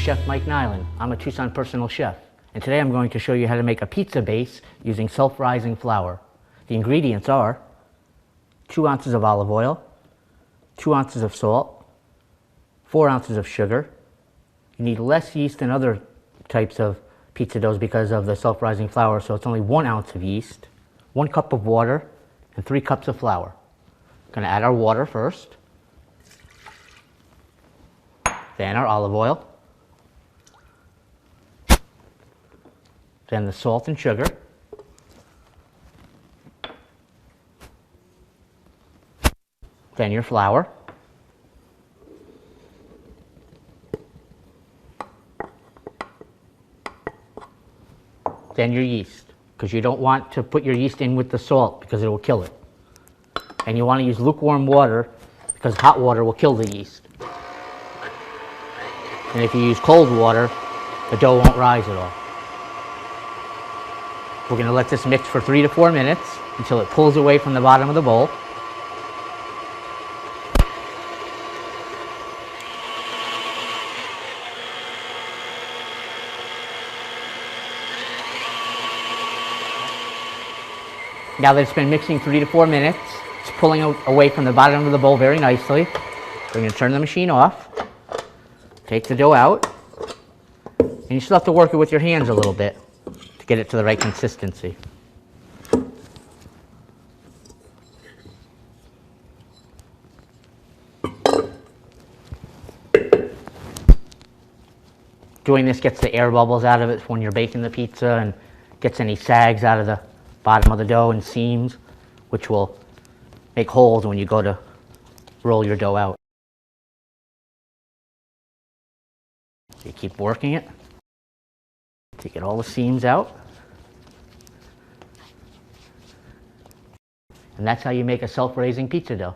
Chef Mike Nyland. I'm a Tucson personal chef, and today I'm going to show you how to make a pizza base using self-rising flour. The ingredients are 2 ounces of olive oil, 2 ounces of salt, 4 ounces of sugar. You need less yeast than other types of pizza doughs because of the self-rising flour, so it's only 1 ounce of yeast, 1 cup of water, and 3 cups of flour. We're going to add our water first, then our olive oil, then the salt and sugar, then your flour, then your yeast, because you don't want to put your yeast in with the salt because it will kill it. And you want to use lukewarm water because hot water will kill the yeast. And if you use cold water, the dough won't rise at all. We're going to let this mix for 3 to 4 minutes until it pulls away from the bottom of the bowl. Now that it's been mixing 3 to 4 minutes, it's pulling away from the bottom of the bowl very nicely. We're going to turn the machine off, take the dough out, and you still have to work it with your hands a little bit to get it to the right consistency. Doing this gets the air bubbles out of it when you're baking the pizza and gets any sags out of the bottom of the dough and seams, which will make holes when you go to roll your dough out. So you keep working it to get all the seams out. And that's how you make a self-raising pizza dough.